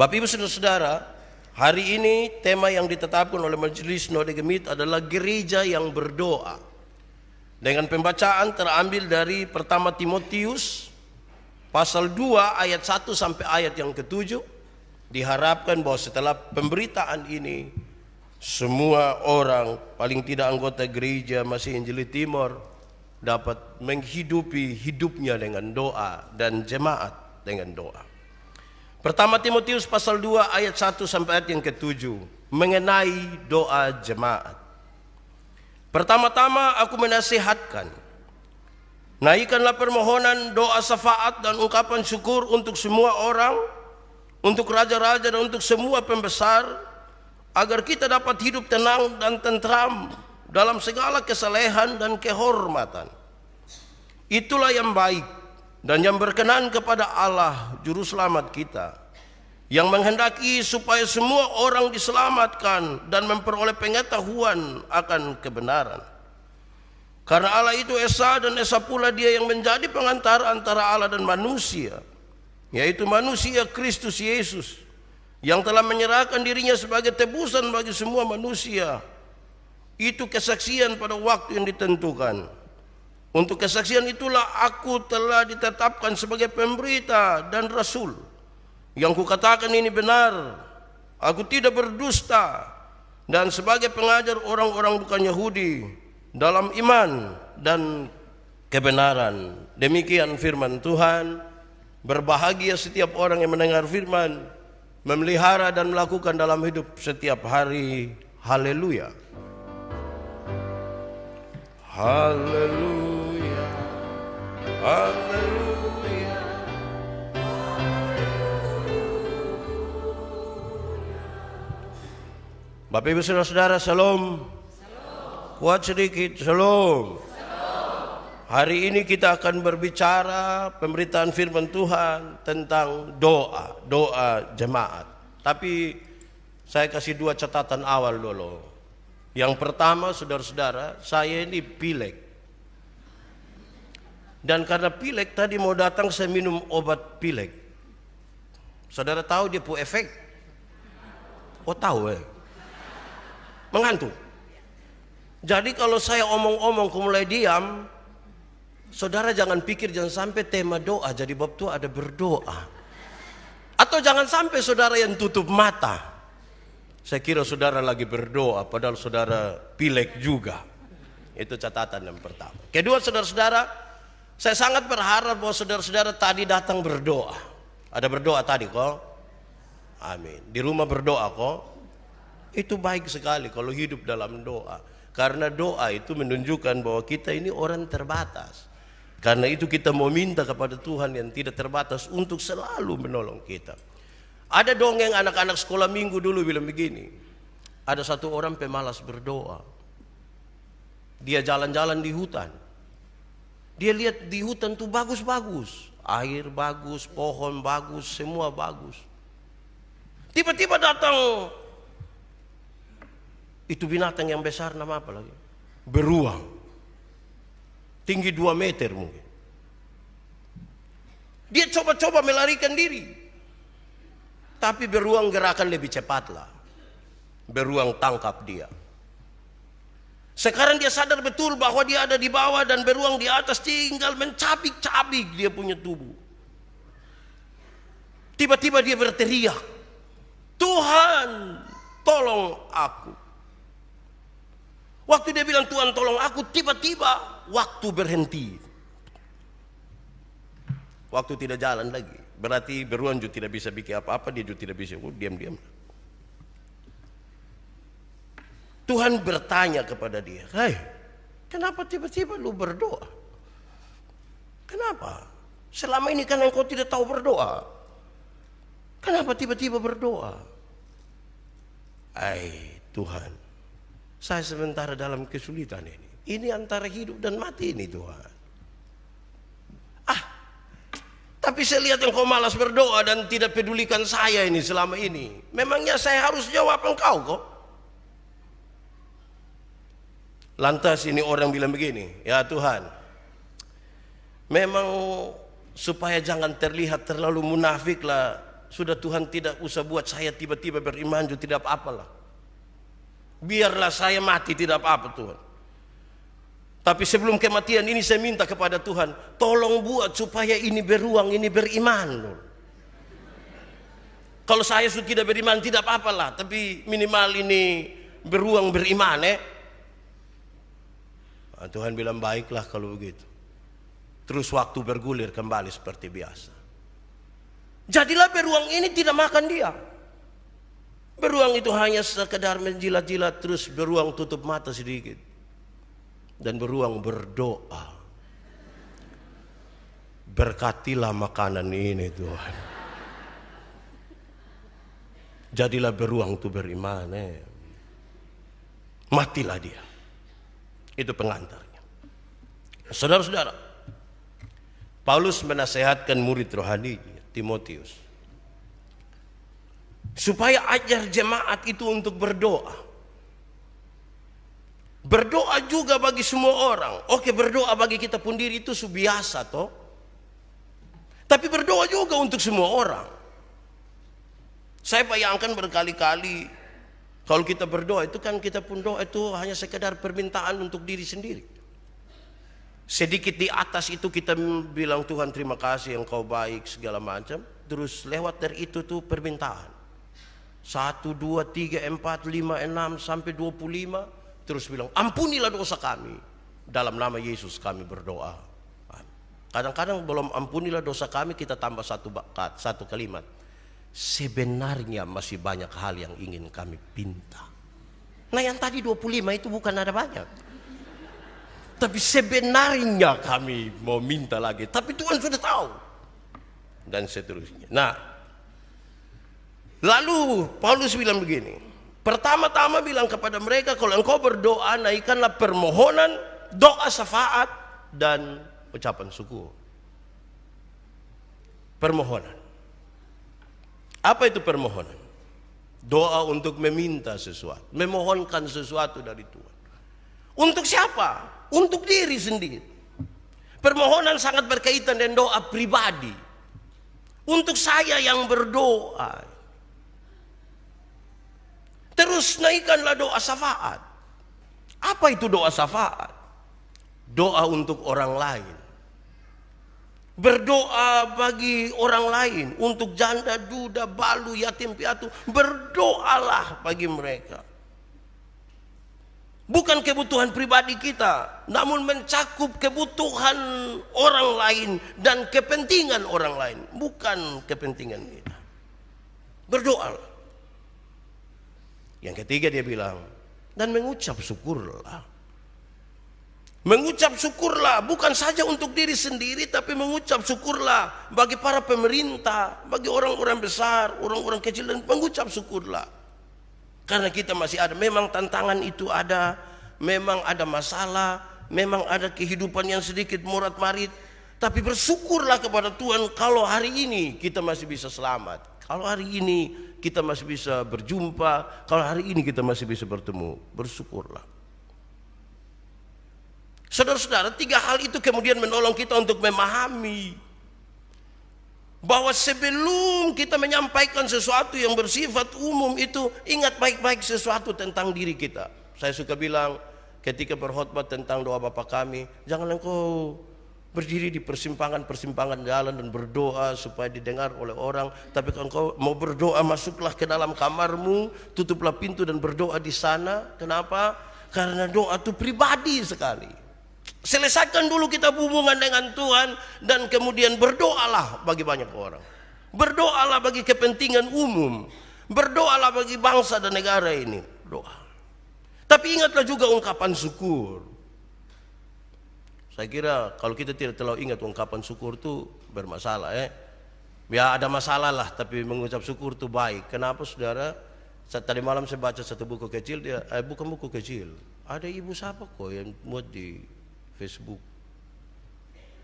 Bapak Ibu Saudara-saudara, hari ini tema yang ditetapkan oleh Majelis Node Gemit adalah gereja yang berdoa. Dengan pembacaan terambil dari pertama Timotius pasal 2 ayat 1 sampai ayat yang ke-7. Diharapkan bahwa setelah pemberitaan ini semua orang, paling tidak anggota gereja Masih Injili Timor, dapat menghidupi hidupnya dengan doa dan jemaat dengan doa. Pertama Timotius pasal 2 ayat 1 sampai ayat yang ke-7 mengenai doa jemaat. Pertama-tama aku menasihatkan, naikkanlah permohonan, doa syafaat dan ungkapan syukur untuk semua orang, untuk raja-raja dan untuk semua pembesar, agar kita dapat hidup tenang dan tentram dalam segala kesalehan dan kehormatan. Itulah yang baik dan yang berkenan kepada Allah Juru Selamat kita, yang menghendaki supaya semua orang diselamatkan dan memperoleh pengetahuan akan kebenaran. Karena Allah itu Esa, dan Esa pula Dia yang menjadi pengantara antara Allah dan manusia, yaitu manusia Kristus Yesus, yang telah menyerahkan dirinya sebagai tebusan bagi semua manusia. Itu kesaksian pada waktu yang ditentukan. Untuk kesaksian itulah aku telah ditetapkan sebagai pemberita dan rasul. Yang kukatakan ini benar, aku tidak berdusta, dan sebagai pengajar orang-orang bukan Yahudi dalam iman dan kebenaran. Demikian firman Tuhan. Berbahagia setiap orang yang mendengar firman, memelihara dan melakukan dalam hidup setiap hari. Haleluya. Haleluya. Haleluya. Bapak Ibu Saudara-saudara, shalom. Kuat sedikit, shalom. Hari ini kita akan berbicara pemberitaan firman Tuhan tentang doa jemaat. Tapi saya kasih dua catatan awal dulu. Yang pertama, saudara-saudara, saya ini pilek. Dan karena pilek tadi mau datang saya minum obat pilek. Saudara tahu dia punya efek? Oh tahu mengantuk. Jadi kalau saya omong-omong mulai diam, saudara jangan pikir, jangan sampai tema doa jadi bab itu ada berdoa. Atau jangan sampai saudara yang tutup mata. Saya kira saudara lagi berdoa padahal saudara pilek juga. Itu catatan yang pertama. Kedua, saudara-saudara, saya sangat berharap bahwa saudara-saudara tadi datang berdoa. Ada berdoa tadi kok? Amin. Di rumah berdoa kok? Itu baik sekali kalau hidup dalam doa. Karena doa itu menunjukkan bahwa kita ini orang terbatas. Karena itu kita mau minta kepada Tuhan yang tidak terbatas untuk selalu menolong kita. Ada dongeng anak-anak sekolah minggu dulu bilang begini. Ada satu orang pemalas berdoa. Dia jalan-jalan di hutan. Dia lihat di hutan tuh bagus-bagus. Air bagus, pohon bagus, semua bagus. Tiba-tiba datang itu binatang yang besar, nama apa lagi? Beruang. Tinggi 2 meter mungkin. Dia coba-coba melarikan diri. Tapi beruang gerakan lebih cepatlah. Beruang tangkap dia. Sekarang dia sadar betul bahwa dia ada di bawah dan beruang di atas, tinggal mencabik-cabik dia punya tubuh. Tiba-tiba dia berteriak, Tuhan, tolong aku. Waktu dia bilang Tuhan tolong aku, tiba-tiba waktu berhenti. Waktu tidak jalan lagi. Berarti beruang juga tidak bisa bikin apa-apa, dia juga tidak bisa. Diam-diam. Tuhan bertanya kepada dia, "Hei, kenapa tiba-tiba lu berdoa? Kenapa? Selama ini kan engkau tidak tahu berdoa. Kenapa tiba-tiba berdoa?" Tuhan, saya sementara dalam kesulitan ini. Ini antara hidup dan mati ini Tuhan. Tapi saya lihat engkau malas berdoa dan tidak pedulikan saya ini selama ini. Memangnya saya harus jawab engkau kok? Lantas ini orang bilang begini, ya Tuhan, memang supaya jangan terlihat terlalu munafik lah, sudah Tuhan tidak usah buat saya tiba-tiba beriman juga tidak apa-apalah. Biarlah saya mati tidak apa-apa Tuhan. Tapi sebelum kematian ini saya minta kepada Tuhan, tolong buat supaya ini beruang, ini beriman loh. Kalau saya sudah tidak beriman tidak apa-apalah, tapi minimal ini beruang beriman Nah, Tuhan bilang baiklah kalau begitu. Terus waktu bergulir kembali seperti biasa. Jadilah beruang ini tidak makan dia. Beruang itu hanya sekedar menjilat-jilat, terus beruang tutup mata sedikit. Dan beruang berdoa. Berkatilah makanan ini Tuhan. Jadilah beruang itu beriman. Matilah dia. Itu pengantarnya. Saudara-saudara, Paulus menasehatkan murid rohani Timotius supaya ajar jemaat itu untuk berdoa. Berdoa juga bagi semua orang. Oke, berdoa bagi kita pun diri itu biasa toh. Tapi berdoa juga untuk semua orang. Saya bayangkan berkali-kali kalau kita berdoa itu kan kita pun doa itu hanya sekedar permintaan untuk diri sendiri. Sedikit di atas itu kita bilang Tuhan terima kasih engkau baik segala macam. Terus lewat dari itu tuh permintaan. 1, 2, 3, 4, 5, 6 sampai 25. Terus bilang ampunilah dosa kami. Dalam nama Yesus kami berdoa. Kadang-kadang belum ampunilah dosa kami kita tambah satu kalimat. Sebenarnya masih banyak hal yang ingin kami pinta. Nah yang tadi 25 itu bukan ada banyak. Tapi sebenarnya kami mau minta lagi. Tapi Tuhan sudah tahu. Dan seterusnya. Nah, lalu Paulus bilang begini. Pertama-tama bilang kepada mereka, kalau engkau berdoa, naikkanlah permohonan, doa syafaat, dan ucapan syukur. Permohonan. Apa itu permohonan? Doa untuk meminta sesuatu. Memohonkan sesuatu dari Tuhan. Untuk siapa? Untuk diri sendiri. Permohonan sangat berkaitan dengan doa pribadi. Untuk saya yang berdoa. Terus naikkanlah doa syafaat. Apa itu doa syafaat? Doa untuk orang lain. Berdoa bagi orang lain. Untuk janda, duda, balu, yatim piatu. Berdoalah bagi mereka. Bukan kebutuhan pribadi kita, namun mencakup kebutuhan orang lain dan kepentingan orang lain, bukan kepentingan kita. Berdoa. Yang ketiga dia bilang, dan mengucap syukurlah. Mengucap syukurlah bukan saja untuk diri sendiri, tapi mengucap syukurlah bagi para pemerintah, bagi orang-orang besar, orang-orang kecil, dan mengucap syukurlah. Karena kita masih ada, memang tantangan itu ada, memang ada masalah, memang ada kehidupan yang sedikit morat-marit. Tapi bersyukurlah kepada Tuhan kalau hari ini kita masih bisa selamat. Kalau hari ini kita masih bisa berjumpa, kalau hari ini kita masih bisa bertemu, bersyukurlah. Saudara-saudara, 3 hal itu kemudian menolong kita untuk memahami bahwa sebelum kita menyampaikan sesuatu yang bersifat umum itu, ingat baik-baik sesuatu tentang diri kita. Saya suka bilang ketika berkhotbah tentang doa Bapa kami, jangan engkau berdiri di persimpangan-persimpangan jalan dan berdoa supaya didengar oleh orang. Tapi kalau engkau mau berdoa, masuklah ke dalam kamarmu, tutuplah pintu dan berdoa di sana. Kenapa? Karena doa itu pribadi sekali. Selesaikan dulu kita hubungan dengan Tuhan, dan kemudian berdoalah bagi banyak orang. Berdoalah bagi kepentingan umum. Berdoalah bagi bangsa dan negara ini. Doa. Tapi ingatlah juga ungkapan syukur. Saya kira kalau kita tidak terlalu ingat ungkapan syukur itu bermasalah. Ya ada masalah lah, tapi mengucap syukur itu baik. Kenapa saudara? Tadi malam saya baca satu buku kecil, bukan buku kecil. Ada ibu siapa kok yang muat di Facebook.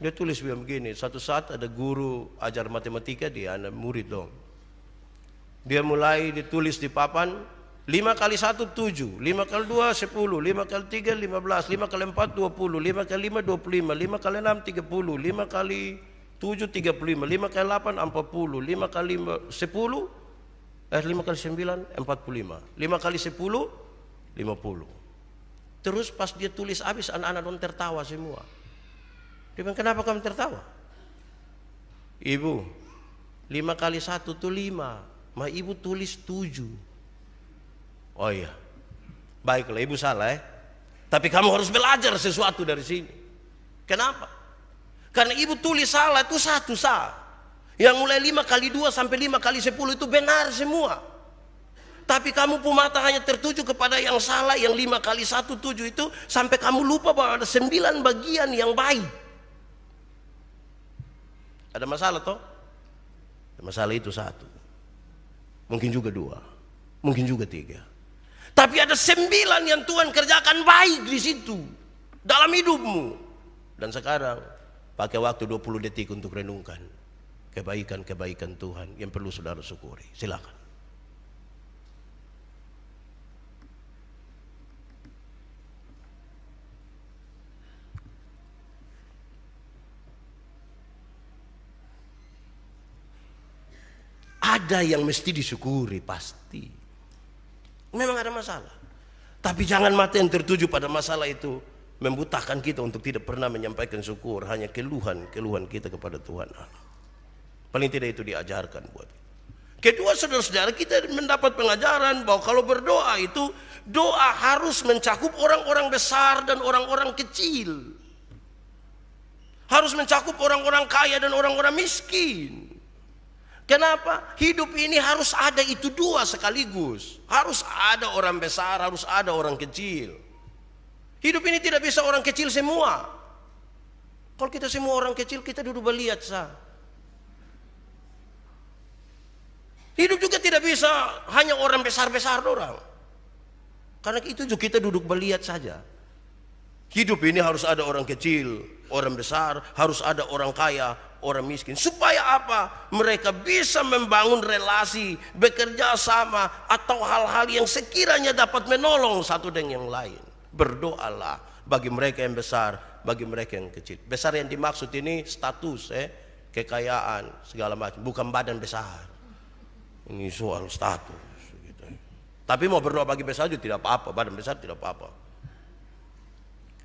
Dia tulis begini, satu saat ada guru ajar matematika, dia anak murid dong. Dia mulai ditulis di papan, 5 kali 1 7, 5 kali 2 10, 5 kali 3 15, 5 kali 4 20, 5 kali 5 25, 5 kali 6 30, 5 kali 7, 35. 5 kali 8, 40. 5 kali 10, 5 kali 9, 45. 5 kali 10, 50. Terus pas dia tulis habis, anak-anak don tertawa semua. Dia bilang, kenapa kamu tertawa? Ibu, 5 kali 1 itu 5. Ma ibu tulis 7. Oh iya, baiklah ibu salah tapi kamu harus belajar sesuatu dari sini. Kenapa? Karena ibu tulis salah itu satu sah. Yang mulai 5 kali 2 sampai 5 kali 10 itu benar semua. Tapi kamu pun mata hanya tertuju kepada yang salah, yang 5 kali 1, 7 itu, sampai kamu lupa bahwa ada 9 bagian yang baik. Ada masalah toh? Masalah itu 1. Mungkin juga 2. Mungkin juga 3. Tapi ada 9 yang Tuhan kerjakan baik di situ dalam hidupmu. Dan sekarang pakai waktu 20 detik untuk renungkan kebaikan-kebaikan Tuhan yang perlu saudara syukuri. Silakan. Ada yang mesti disyukuri pasti. Memang ada masalah. Tapi jangan mata yang tertuju pada masalah itu membutakan kita untuk tidak pernah menyampaikan syukur. Hanya keluhan kita kepada Tuhan Allah. Paling tidak itu diajarkan buat. Kedua, saudara-saudara, kita mendapat pengajaran bahwa kalau berdoa itu, doa harus mencakup orang-orang besar dan orang-orang kecil. Harus mencakup orang-orang kaya dan orang-orang miskin. Kenapa? Hidup ini harus ada itu 2 sekaligus. Harus ada orang besar, harus ada orang kecil. Hidup ini tidak bisa orang kecil semua. Kalau kita semua orang kecil, kita duduk beliat sah. Hidup juga tidak bisa hanya orang besar-besar orang. Karena itu juga kita duduk beliat saja. Hidup ini harus ada orang kecil, orang besar, harus ada orang kaya, orang miskin. Supaya apa? Mereka bisa membangun relasi, bekerja sama, atau hal-hal yang sekiranya dapat menolong satu dengan yang lain. Berdoalah bagi mereka yang besar, bagi mereka yang kecil. Besar yang dimaksud ini status, kekayaan, segala macam. Bukan badan besar. Ini soal status. Gitu. Tapi mau berdoa bagi besar juga tidak apa-apa, badan besar tidak apa-apa.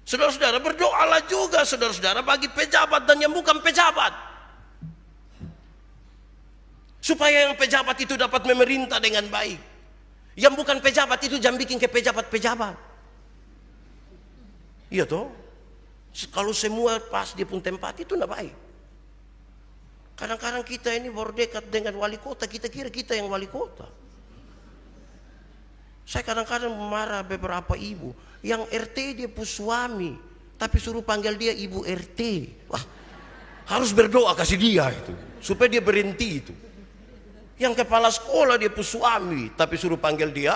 Saudara-saudara, berdoalah juga saudara-saudara bagi pejabat dan yang bukan pejabat. Supaya yang pejabat itu dapat memerintah dengan baik. Yang bukan pejabat itu jangan bikin ke pejabat-pejabat. Iya toh? Kalau semua pas di pun tempat itu tidak baik. Kadang-kadang kita ini baru dekat dengan wali kota, kita kira kita yang wali kota. Saya kadang-kadang marah beberapa ibu yang RT dia pun suami, tapi suruh panggil dia ibu RT. Wah, harus berdoa kasih dia itu supaya dia berhenti itu. Yang kepala sekolah dia pun suami, tapi suruh panggil dia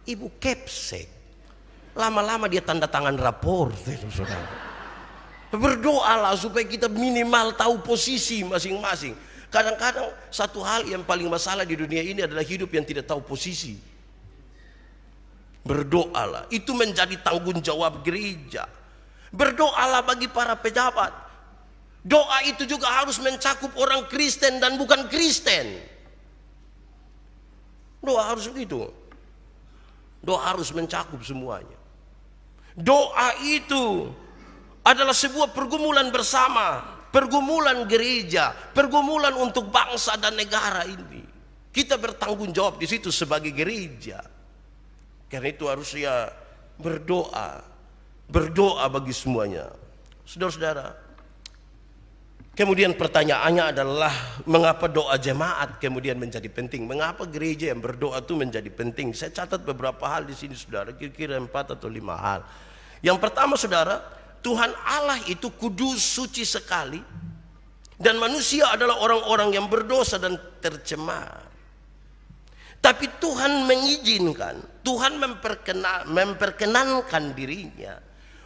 ibu Kepsek. Lama-lama dia tanda tangan rapor itu, saudara. Berdoalah supaya kita minimal tahu posisi masing-masing. Kadang-kadang satu hal yang paling masalah di dunia ini adalah hidup yang tidak tahu posisi. Berdoalah, itu menjadi tanggung jawab gereja. Berdoalah bagi para pejabat. Doa itu juga harus mencakup orang Kristen dan bukan Kristen. Doa harus begitu. Doa harus mencakup semuanya. Doa itu adalah sebuah pergumulan bersama, pergumulan gereja, pergumulan untuk bangsa dan negara ini. Kita bertanggung jawab di situ sebagai gereja. Karena itu harusnya berdoa bagi semuanya. Saudara-saudara, kemudian pertanyaannya adalah mengapa doa jemaat kemudian menjadi penting? Mengapa gereja yang berdoa itu menjadi penting? Saya catat beberapa hal di sini, saudara, kira-kira 4 atau 5 hal. Yang pertama, saudara, Tuhan Allah itu kudus, suci sekali, dan manusia adalah orang-orang yang berdosa dan tercemar. Tapi Tuhan mengizinkan, Tuhan memperkenankan dirinya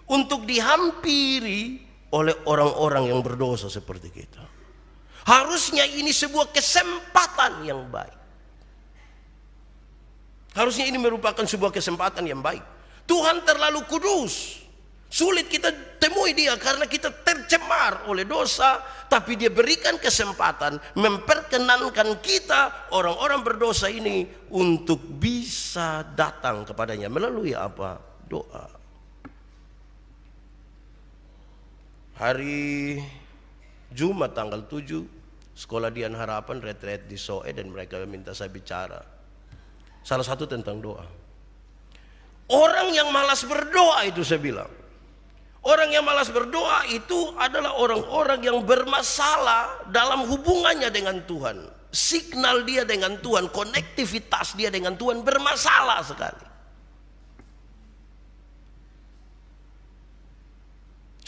untuk dihampiri oleh orang-orang yang berdosa seperti kita. Harusnya ini sebuah kesempatan yang baik. Harusnya ini merupakan sebuah kesempatan yang baik. Tuhan terlalu kudus. Sulit kita temui dia karena kita tercemar oleh dosa. Tapi dia berikan kesempatan memperkenankan kita orang-orang berdosa ini untuk bisa datang kepadanya melalui apa? Doa. Hari Jumat tanggal 7, Sekolah Dian Harapan retret di Soe, dan mereka minta saya bicara. Salah satu tentang doa. Orang yang malas berdoa itu saya bilang. Orang yang malas berdoa itu adalah orang-orang yang bermasalah dalam hubungannya dengan Tuhan. Signal dia dengan Tuhan, konektivitas dia dengan Tuhan bermasalah sekali.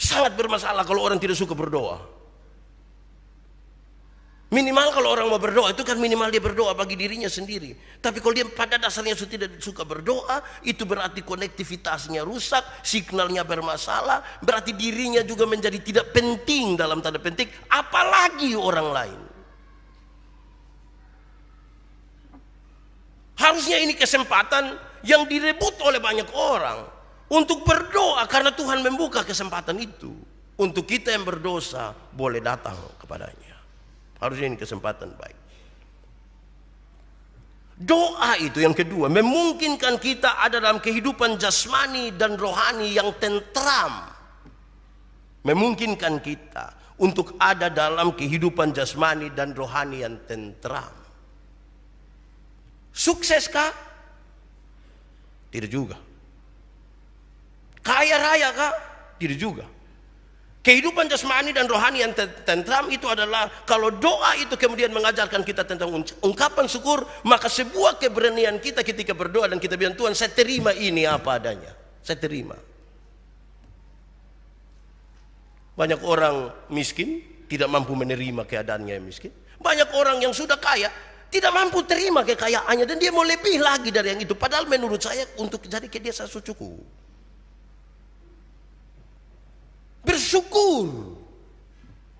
Sangat bermasalah kalau orang tidak suka berdoa. Minimal kalau orang mau berdoa itu kan minimal dia berdoa bagi dirinya sendiri. Tapi kalau dia pada dasarnya sudah tidak suka berdoa, itu berarti konektivitasnya rusak, signalnya bermasalah, berarti dirinya juga menjadi tidak penting dalam tanda petik, apalagi orang lain. Harusnya ini kesempatan yang direbut oleh banyak orang untuk berdoa karena Tuhan membuka kesempatan itu. Untuk kita yang berdosa boleh datang kepadanya. Harusnya ini kesempatan baik. Doa itu yang kedua, memungkinkan kita ada dalam kehidupan jasmani dan rohani yang tentram. Memungkinkan kita untuk ada dalam kehidupan jasmani dan rohani yang tentram. Sukseskah? Tidak juga. Kaya raya kah? Tidak juga. Kehidupan jasmani dan rohani yang tentram itu adalah kalau doa itu kemudian mengajarkan kita tentang ungkapan syukur, maka sebuah keberanian kita ketika berdoa dan kita bilang, Tuhan saya terima ini apa adanya, saya terima. Banyak orang miskin tidak mampu menerima keadaannya yang miskin. Banyak orang yang sudah kaya tidak mampu terima kekayaannya dan dia mau lebih lagi dari yang itu. Padahal menurut saya untuk jadi dia cukup. Bersyukur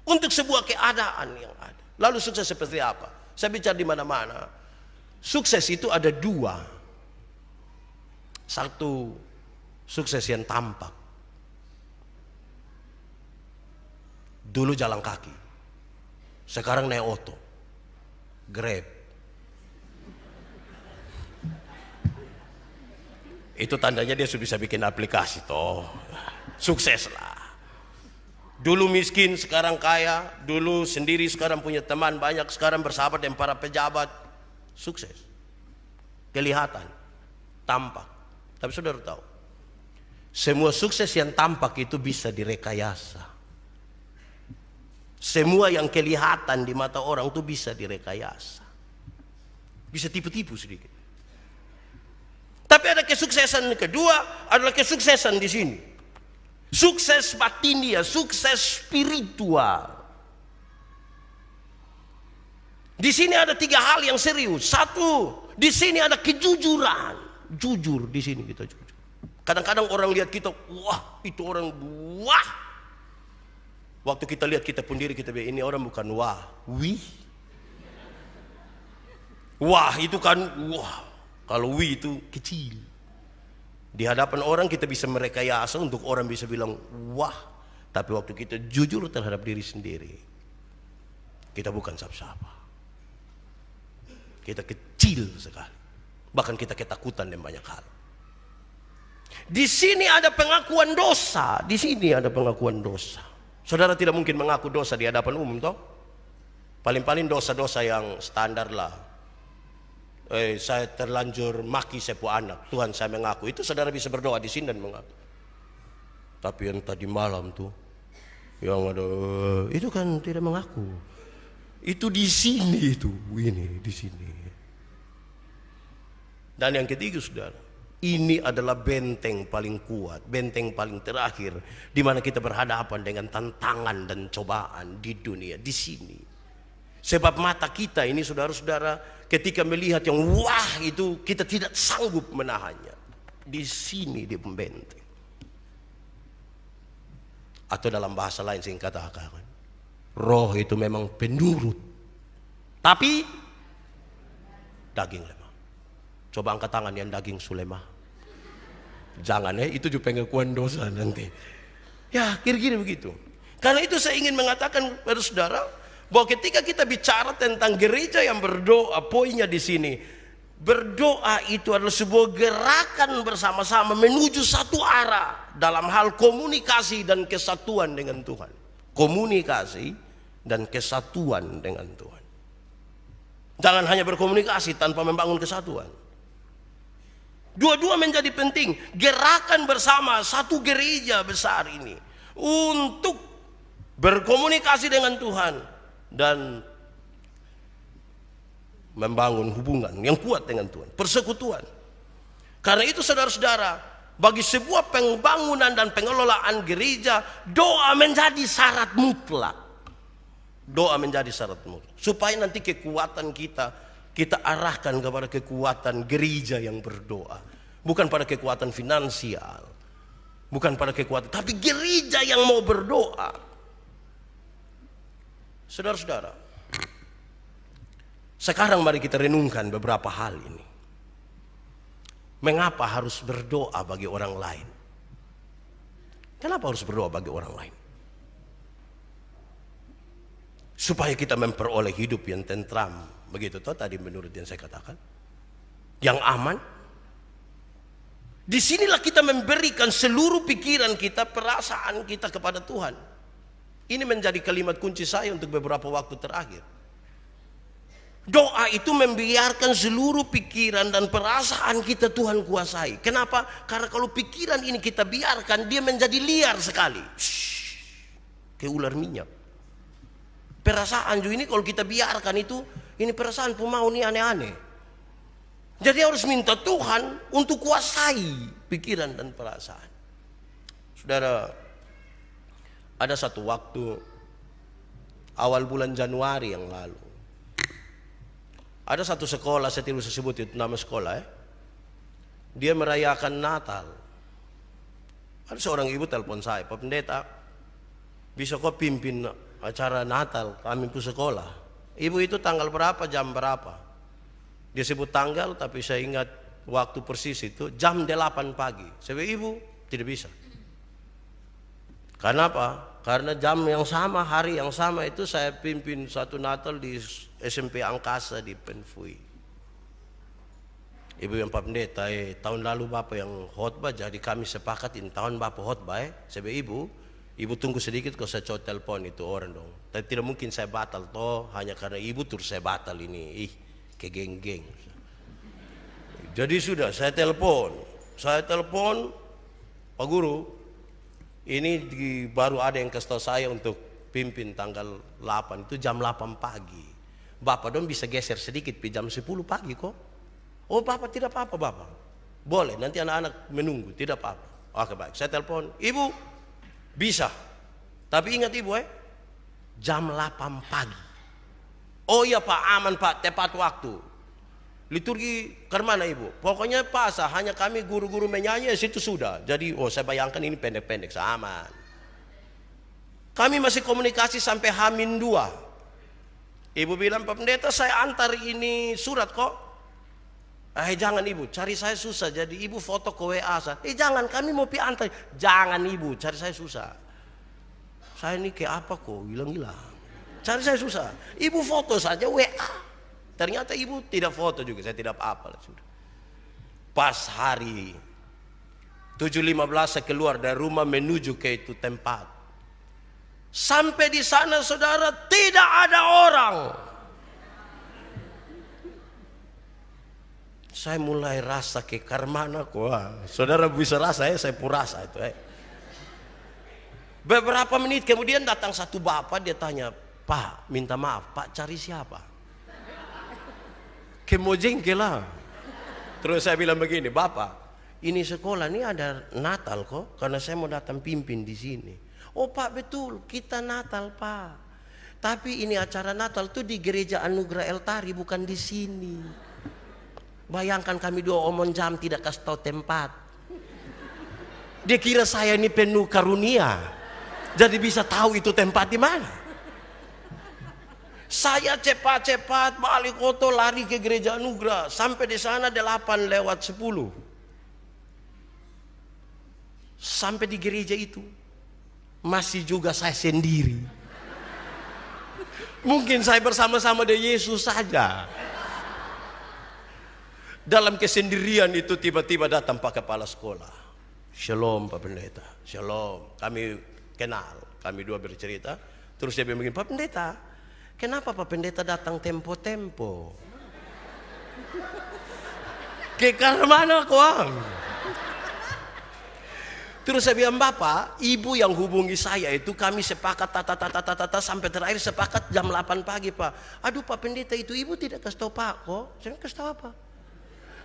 untuk sebuah keadaan yang ada. Lalu sukses seperti apa? Saya bicara di mana-mana. Sukses itu ada dua. Satu, sukses yang tampak. Dulu jalan kaki, sekarang naik oto, Grab. Itu tandanya dia sudah bisa bikin aplikasi toh. Sukses lah. Dulu miskin, sekarang kaya. Dulu sendiri, sekarang punya teman banyak. Sekarang bersahabat dengan para pejabat. Sukses. Kelihatan. Tampak. Tapi saudara tahu, semua sukses yang tampak itu bisa direkayasa. Semua yang kelihatan di mata orang itu bisa direkayasa. Bisa tipu-tipu sedikit. Tapi ada kesuksesan kedua, adalah kesuksesan di sini. Sukses batinia, sukses spiritual. Di sini ada tiga hal yang serius. Satu, di sini ada kejujuran. Jujur di sini kita jujur. Kadang-kadang orang lihat kita, wah itu orang wah. Waktu kita lihat kita pun diri kita bilang ini orang bukan wah, wih. Wah itu kan wah. Kalau wih itu kecil. Di hadapan orang kita bisa merekayasa untuk orang bisa bilang wah. Tapi waktu kita jujur terhadap diri sendiri, kita bukan siapa-siapa. Kita kecil sekali. Bahkan kita ketakutan dan banyak hal. Di sini ada pengakuan dosa. Di sini ada pengakuan dosa. Saudara tidak mungkin mengaku dosa di hadapan umum toh. Paling-paling dosa-dosa yang standar lah. Saya terlanjur maki sepu anak, Tuhan saya mengaku. Itu saudara bisa berdoa di sini dan mengaku. Tapi yang tadi malam tuh, yang ada itu kan tidak mengaku. Itu di sini itu, ini di sini. Dan yang ketiga saudara, ini adalah benteng paling kuat, benteng paling terakhir, di mana kita berhadapan dengan tantangan dan cobaan di dunia di sini. Sebab mata kita ini saudara-saudara, ketika melihat yang wah itu kita tidak sanggup menahannya. Di sini di pembenteng. Atau dalam bahasa lain saya katakan, roh itu memang penurut, tapi daging lemah. Coba angkat tangan yang daging sulemah. jangan ya, itu juga pengakuan dosa nanti. Ya, kira-kira begitu. Karena itu saya ingin mengatakan pada saudara, bahwa ketika kita bicara tentang gereja yang berdoa, poinnya di sini, berdoa itu adalah sebuah gerakan bersama-sama menuju satu arah dalam hal komunikasi dan kesatuan dengan Tuhan. Komunikasi dan kesatuan dengan Tuhan. Jangan hanya berkomunikasi tanpa membangun kesatuan. Dua-dua menjadi penting. Gerakan bersama satu gereja besar ini untuk berkomunikasi dengan Tuhan dan membangun hubungan yang kuat dengan Tuhan, persekutuan. Karena itu saudara-saudara, bagi sebuah pembangunan dan pengelolaan gereja, doa menjadi syarat mutlak. Doa menjadi syarat mutlak. Supaya nanti kekuatan kita arahkan kepada kekuatan gereja yang berdoa. Bukan pada kekuatan finansial. Bukan pada kekuatan, tapi gereja yang mau berdoa. Saudara-saudara, sekarang mari kita renungkan beberapa hal ini. Mengapa harus berdoa bagi orang lain? Kenapa harus berdoa bagi orang lain? Supaya kita memperoleh hidup yang tentram. Begitu toh tadi menurut yang saya katakan. Yang aman. Disinilah kita memberikan seluruh pikiran kita, perasaan kita kepada Tuhan. Ini menjadi kalimat kunci saya untuk beberapa waktu terakhir. Doa itu membiarkan seluruh pikiran dan perasaan kita Tuhan kuasai. Kenapa? Karena kalau pikiran ini kita biarkan, dia menjadi liar sekali. Kayak ular minyak. Perasaan juga ini kalau kita biarkan itu, ini perasaan pemau ini aneh-aneh. Jadi harus minta Tuhan untuk kuasai pikiran dan perasaan. Saudara, ada satu waktu awal bulan Januari yang lalu, ada satu sekolah, saya tidak usah sebut itu nama sekolah ya. Dia merayakan Natal. Ada seorang ibu telepon saya, Pak Pendeta, bisa kau pimpin acara Natal kami ke sekolah? Ibu itu tanggal berapa, jam berapa? Dia sebut tanggal, tapi saya ingat waktu persis itu jam 8 pagi. Saya bilang, ibu tidak bisa. Kenapa? Karena jam yang sama, hari yang sama itu saya pimpin satu Natal di SMP Angkasa di Penfui. Ibu yang Pak Pendeta, tahun lalu Bapak yang khotbah, jadi kami sepakatin tahun Bapak khotbah. Saya bilang, ibu tunggu sedikit kalau saya coba telepon itu orang dong. Tapi tidak mungkin saya batal toh, hanya karena ibu terus saya batal ini. Kegeng-geng. Jadi sudah saya telepon, Pak Guru, ini baru ada yang kasih tahu saya untuk pimpin tanggal 8 itu jam 8 pagi. Bapak dong bisa geser sedikit jam 10 pagi kok. Oh Bapak tidak apa-apa Bapak. Boleh, nanti anak-anak menunggu, tidak apa-apa. Oke baik, saya telepon, ibu bisa. Tapi ingat ibu jam 8 pagi. Oh iya Pak, aman Pak, tepat waktu. Liturgi kemana ibu? Pokoknya pas, hanya kami guru-guru menyanyi situ sudah. Jadi saya bayangkan ini pendek-pendek, aman. Kami masih komunikasi sampai H-2. Ibu bilang, Pak Pendeta saya antar ini surat kok. Jangan ibu, cari saya susah. Jadi ibu foto ke WA saya. Jangan, kami mau antar. Jangan ibu, cari saya susah. Saya ini kayak apa kok, hilang-hilang. Cari saya susah. Ibu foto saja WA. Ternyata ibu tidak foto juga, saya tidak apa-apa. Pas hari 7.15 saya keluar dari rumah menuju ke itu tempat. Sampai di sana saudara tidak ada orang. Saya mulai rasa ke karmana kok. Saudara bisa rasa saya pun rasa itu. Beberapa menit kemudian datang satu bapak, dia tanya, Pak, minta maaf, Pak cari siapa? Kemojengkel lah. Terus saya bilang begini, Bapak, ini sekolah ini ada Natal kok, karena saya mau datang pimpin di sini. Oh Pak betul, kita Natal Pak. Tapi ini acara Natal tuh di Gereja Anugerah Eltari, bukan di sini. Bayangkan kami dua omong jam tidak kasih tahu tempat. Dia kira saya ini penuh karunia, jadi bisa tahu itu tempat di mana. Saya cepat-cepat balik foto lari ke Gereja Anugerah. Sampai di sana 8:10. Sampai di gereja itu masih juga saya sendiri. Mungkin saya bersama-sama dengan Yesus saja. Dalam kesendirian itu tiba-tiba datang Pak Kepala Sekolah. Shalom Pak Pendeta. Shalom. Kami kenal. Kami dua bercerita. Terus dia bilang, Pak Pendeta, kenapa Pak Pendeta datang tempo-tempo? Ke mana Koang? Terus saya bilang, Bapak, Ibu yang hubungi saya itu kami sepakat tata sampai terakhir sepakat jam 8 pagi Pak. Aduh Pak Pendeta, itu Ibu tidak kasih tahu Pak kok. Saya kasih tahu apa?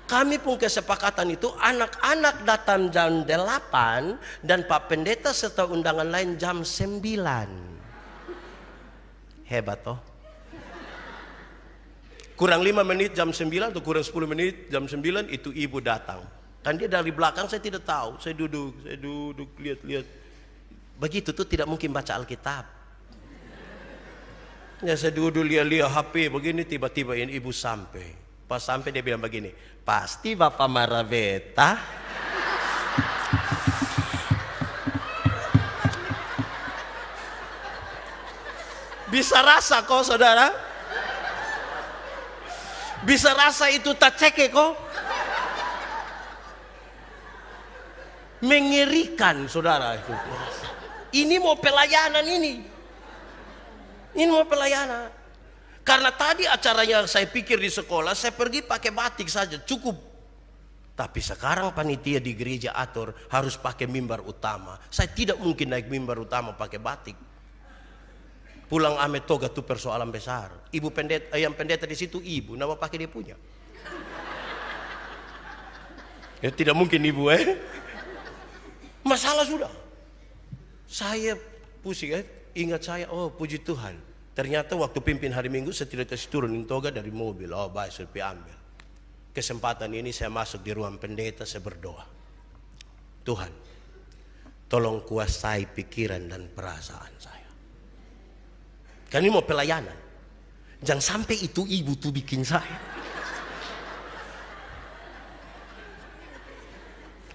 Kami pun kesepakatan itu anak-anak datang jam 8 dan Pak Pendeta serta undangan lain jam 9. Hebat toh. Kurang 5 menit jam 9 atau kurang 10 menit jam 9 itu Ibu datang. Kan dia dari belakang saya tidak tahu. Saya duduk lihat. Begitu tuh tidak mungkin baca Alkitab. Ya saya duduk lihat HP begini, tiba-tiba ini Ibu sampai. Pas sampai dia bilang begini, pasti Bapak Maraveta. Bisa rasa kok saudara? Bisa rasa itu tak ceke kok? Mengerikan saudara itu. Ini mau pelayanan ini. Ini mau pelayanan. Karena tadi acaranya saya pikir di sekolah, saya pergi pakai batik saja cukup. Tapi sekarang panitia di gereja atur harus pakai mimbar utama. Saya tidak mungkin naik mimbar utama pakai batik. Pulang ame toga itu persoalan besar. Ibu pendeta, yang pendeta di situ ibu, nama pakai dia punya. Ya tidak mungkin ibu Masalah sudah. Saya pusing ingat saya, oh puji Tuhan. Ternyata waktu pimpin hari Minggu saya tidak kasih turunin toga dari mobil. Oh baik, saya ambil. Kesempatan ini saya masuk di ruang pendeta, saya berdoa. Tuhan, tolong kuasai pikiran dan perasaan saya. Kan ini mau pelayanan. Jangan sampai itu ibu tuh bikin saya.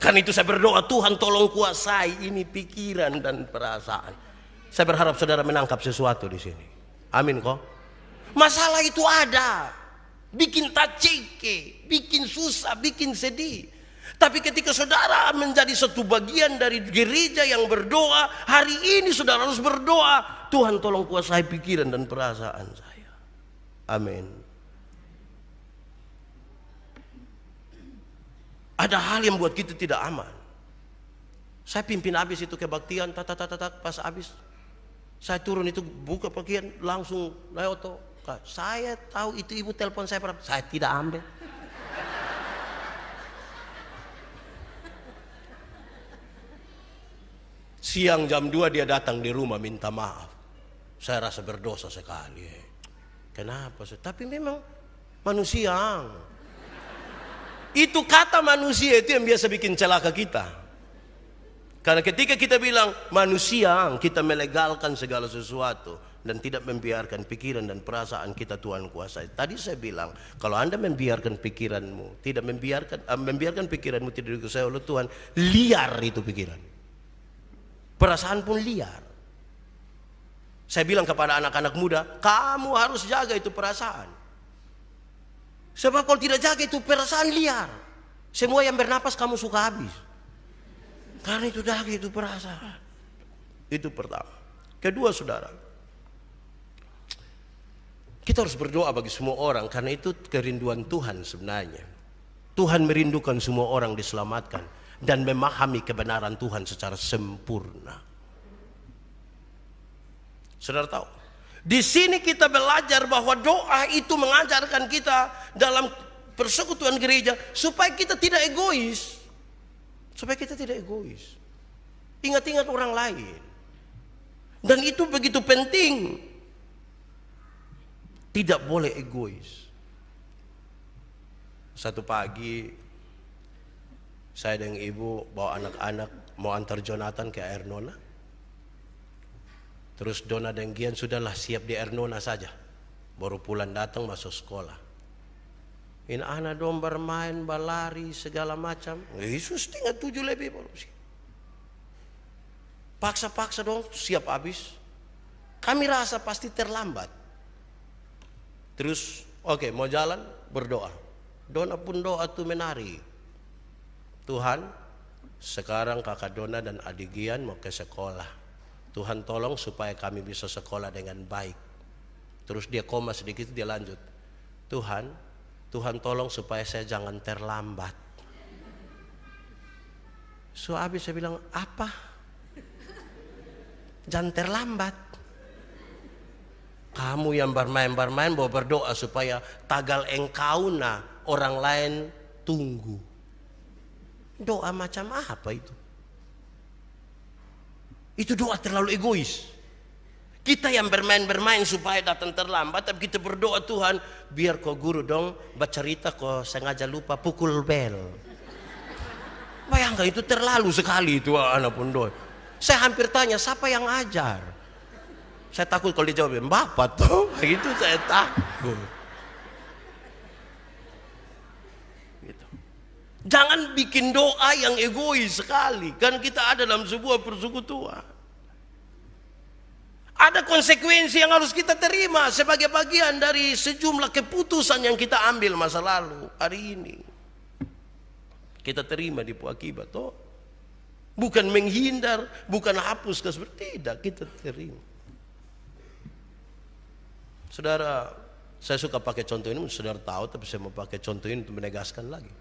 Kan itu saya berdoa, Tuhan tolong kuasai ini pikiran dan perasaan. Saya berharap saudara menangkap sesuatu di sini. Amin kok. Masalah itu ada. Bikin tacike, bikin susah, bikin sedih. Tapi ketika saudara menjadi satu bagian dari gereja yang berdoa, hari ini saudara harus berdoa, Tuhan tolong kuasai pikiran dan perasaan saya. Amin. Ada hal yang buat kita tidak aman. Saya pimpin habis itu kebaktian, pas habis saya turun itu buka pakaian langsung Leoto. Saya tahu itu ibu telepon saya berapa, saya tidak ambil. Siang jam 2 dia datang di rumah minta maaf. Saya rasa berdosa sekali. Kenapa? Tapi memang manusia. Itu kata manusia itu yang biasa bikin celaka kita. Karena ketika kita bilang manusia, kita melegalkan segala sesuatu dan tidak membiarkan pikiran dan perasaan kita Tuhan kuasai. Tadi saya bilang, kalau Anda membiarkan pikiranmu, tidak membiarkan pikiranmu tidak dikuasai oleh Tuhan, liar itu pikiran. Perasaan pun liar. Saya bilang kepada anak-anak muda, kamu harus jaga itu perasaan. Sebab kalau tidak jaga itu perasaan liar. Semua yang bernapas kamu suka habis. Karena itu jaga itu perasaan. Itu pertama. Kedua saudara, kita harus berdoa bagi semua orang. Karena itu kerinduan Tuhan sebenarnya. Tuhan merindukan semua orang diselamatkan. Dan memahami kebenaran Tuhan secara sempurna. Saudara tahu, di sini kita belajar bahwa doa itu mengajarkan kita dalam persekutuan gereja supaya kita tidak egois. Supaya kita tidak egois. Ingat-ingat orang lain. Dan itu begitu penting. Tidak boleh egois. Satu pagi saya dan ibu bawa anak-anak mau antar Jonathan ke Air Nona. Terus Dona dan Gian sudahlah siap di Ernona saja. Baru pulang datang masuk sekolah. Ini anak dong bermain, berlari segala macam. Yesus tinggal 7 lebih baru sih. Paksa-paksa dong, siap habis. Kami rasa pasti terlambat. Terus, oke, mau jalan, berdoa. Dona pun doa tuh menari. Tuhan, sekarang kakak Dona dan adik Gian mau ke sekolah. Tuhan tolong supaya kami bisa sekolah dengan baik. Terus dia koma sedikit, dia lanjut. Tuhan tolong supaya saya jangan terlambat. So habis saya bilang, apa? Jangan terlambat. Kamu yang bermain-bermain bawa berdoa supaya tagal engkau orang lain tunggu. Doa macam apa itu? Itu doa terlalu egois. Kita yang bermain-bermain supaya datang terlambat, tapi kita berdoa, Tuhan, biar kau guru dong bercerita kau sengaja lupa pukul bel. Bayangkan itu terlalu sekali itu anak pun doa. Saya hampir tanya, siapa yang ajar? Saya takut kalau dijawab, Bapak tuh. Gitu saya takut. Gitu. Jangan bikin doa yang egois sekali. Kan kita ada dalam sebuah persekutuan. Ada konsekuensi yang harus kita terima sebagai bagian dari sejumlah keputusan yang kita ambil masa lalu. Hari ini kita terima di akibat. Toh. Bukan menghindar, bukan hapus seperti tidak, kita terima. Saudara, saya suka pakai contoh ini, saudara tahu, tapi saya mau pakai contoh ini untuk menegaskan lagi.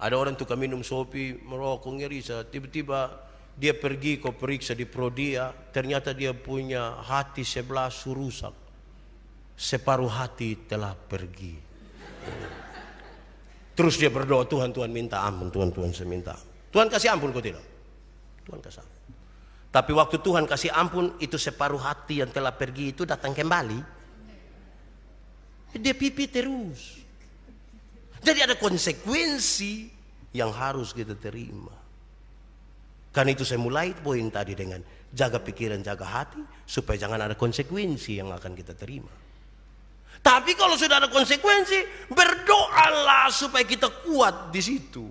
Ada orang tukang minum sopi, merokok, ngerisa, tiba-tiba dia pergi kau periksa di Prodia, ternyata dia punya hati sebelah rusak. Separuh hati telah pergi. Terus dia berdoa, Tuhan minta ampun, Tuhan saya minta ampun. Tuhan kasih ampun kau tidak? Tuhan kasih ampun. Tapi waktu Tuhan kasih ampun, itu separuh hati yang telah pergi itu datang kembali. Dia pipi terus. Jadi ada konsekuensi yang harus kita terima. Karena itu saya mulai poin tadi dengan jaga pikiran, jaga hati, supaya jangan ada konsekuensi yang akan kita terima. Tapi kalau sudah ada konsekuensi, berdoalah supaya kita kuat di situ.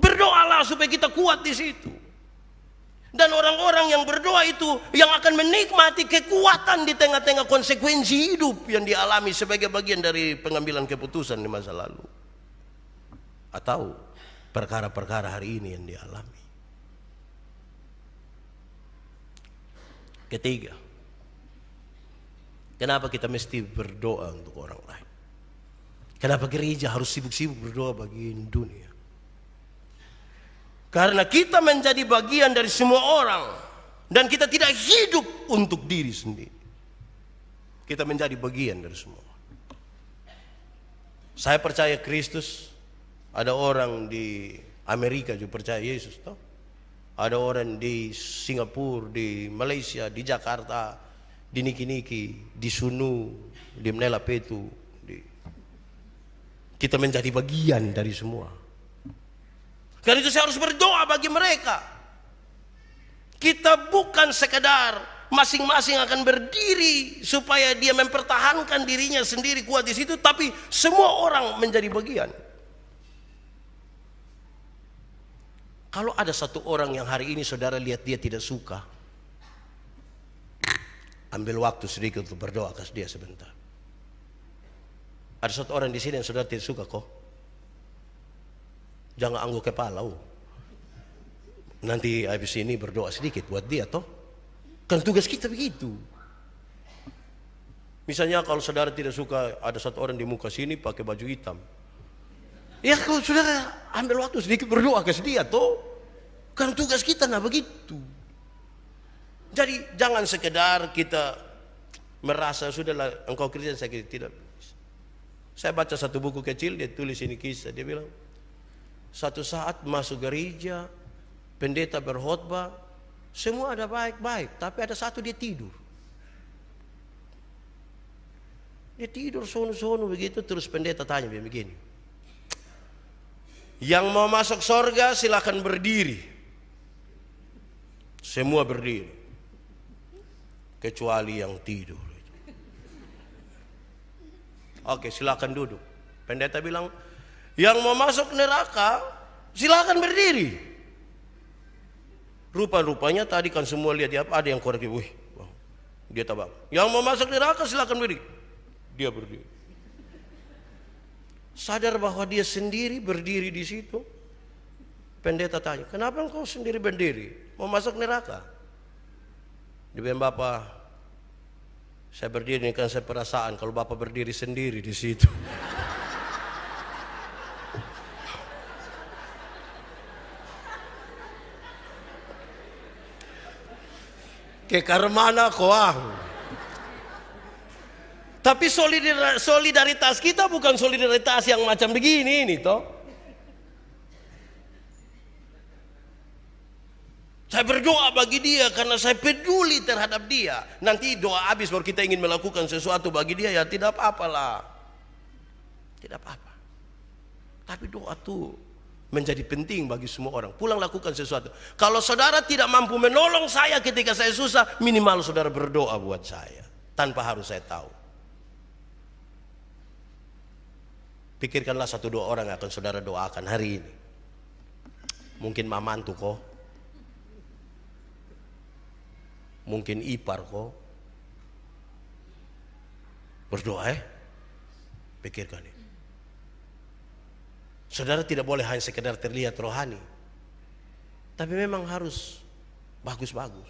Berdoalah supaya kita kuat di situ. Dan orang-orang yang berdoa itu yang akan menikmati kekuatan di tengah-tengah konsekuensi hidup yang dialami sebagai bagian dari pengambilan keputusan di masa lalu. Atau perkara-perkara hari ini yang dialami. Ketiga, kenapa kita mesti berdoa untuk orang lain? Kenapa gereja harus sibuk-sibuk berdoa bagi dunia? Karena kita menjadi bagian dari semua orang. Dan kita tidak hidup untuk diri sendiri. Kita menjadi bagian dari semua. Saya percaya Kristus. Ada orang di Amerika juga percaya Yesus. Toh? Ada orang di Singapura, di Malaysia, di Jakarta, di Niki-Niki, di Sunu, di Menela Petu. Kita menjadi bagian dari semua. Karena itu saya harus berdoa bagi mereka. Kita bukan sekedar masing-masing akan berdiri supaya dia mempertahankan dirinya sendiri kuat di situ, tapi semua orang menjadi bagian. Kalau ada satu orang yang hari ini saudara lihat dia tidak suka, ambil waktu sedikit untuk berdoa kasih dia sebentar. Ada satu orang di sini yang saudara tidak suka kok. Jangan angguk kepala. Nanti habis ini berdoa sedikit buat dia toh. Kan tugas kita begitu. Misalnya kalau saudara tidak suka ada satu orang di muka sini pakai baju hitam. Ya kalau saudara ambil waktu sedikit berdoa ke dia toh. Kan tugas kita begitu. Jadi jangan sekedar kita merasa sudahlah engkau Kristen saya tidak. Saya baca satu buku kecil, dia tulis ini kisah, dia bilang satu saat masuk gereja, pendeta berkhotbah, semua ada baik-baik, tapi ada satu dia tidur. Dia tidur sono-sono begitu, terus pendeta tanya begini. Yang mau masuk sorga silakan berdiri. Semua berdiri. Kecuali yang tidur. Oke, silakan duduk. Pendeta bilang, yang mau masuk neraka silakan berdiri. Rupa-rupanya tadi kan semua lihat dia, ada yang korek, wih, dia tabak. Yang mau masuk neraka silakan berdiri. Dia berdiri. Sadar bahwa dia sendiri berdiri di situ. Pendeta tanya, kenapa engkau sendiri berdiri? Mau masuk neraka? Dia bilang, Bapak, saya berdiri ini kan saya perasaan kalau Bapak berdiri sendiri di situ. Kekarmana koang. Tapi solidaritas kita bukan solidaritas yang macam begini ini toh. Saya berdoa bagi dia karena saya peduli terhadap dia. Nanti doa habis baru kita ingin melakukan sesuatu bagi dia, ya tidak apa-apalah. Tidak apa-apa. Tapi doa itu menjadi penting bagi semua orang. Pulang lakukan sesuatu. Kalau saudara tidak mampu menolong saya ketika saya susah, minimal saudara berdoa buat saya. Tanpa harus saya tahu. Pikirkanlah 1-2 orang yang akan saudara doakan hari ini. Mungkin mamantu kok. Mungkin ipar kok. Berdoa Pikirkan ini. Saudara tidak boleh hanya sekedar terlihat rohani. Tapi memang harus bagus-bagus.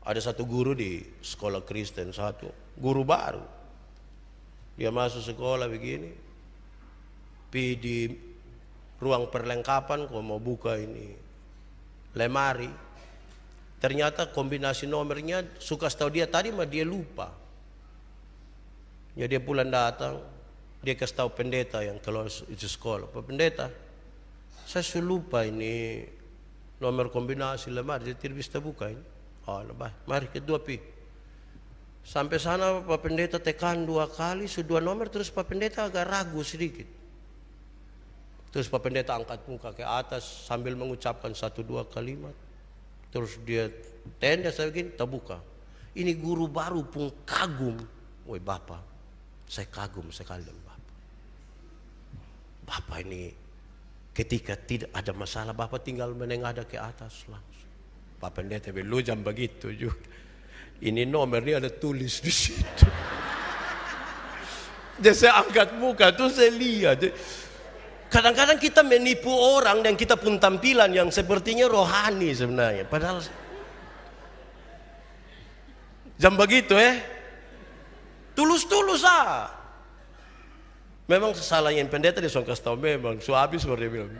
Ada satu guru di sekolah Kristen satu. Guru baru. Dia masuk sekolah begini. Di ruang perlengkapan kok mau buka ini lemari. Ternyata kombinasi nomornya suka setahu dia tadi mah dia lupa. Ya dia pulang datang. Dia kasih tahu pendeta yang keluar itu sekolah, Pak Pendeta, saya sudah lupa ini nomor kombinasi lemari, jadi tidak bisa buka ini. Oh, mari kedua pi. Sampai sana Pak Pendeta tekan 2 kali, sudah 2 nomor, terus Pak Pendeta agak ragu sedikit. Terus Pak Pendeta angkat muka ke atas sambil mengucapkan 1-2 kalimat. Terus dia tenda saya begini, terbuka. Ini guru baru pun kagum. Woi Bapak, saya kagum sekali dengan Bapak. Bapak ini ketika tidak ada masalah, Bapak tinggal menengadah ke atas langsung. Pak Pendeta bilang, jam begitu juga. Ini nomornya ada tulis di situ. Jadi saya angkat muka, terus saya lihat. Kadang-kadang kita menipu orang dan kita pun tampilan yang sepertinya rohani sebenarnya. Padahal jam begitu tulus-tulus Memang salahnya pendeta dia kasih tahu memang habis baru dia bilang.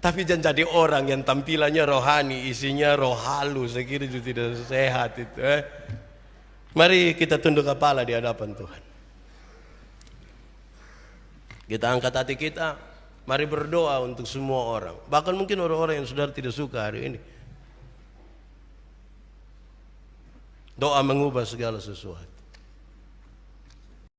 Tapi jangan jadi orang yang tampilannya rohani, isinya roh halus, saya kira itu tidak sehat itu. Mari kita tunduk kepala di hadapan Tuhan. Kita angkat hati kita, mari berdoa untuk semua orang. Bahkan mungkin orang-orang yang saudara tidak suka hari ini. Doa mengubah segala sesuatu.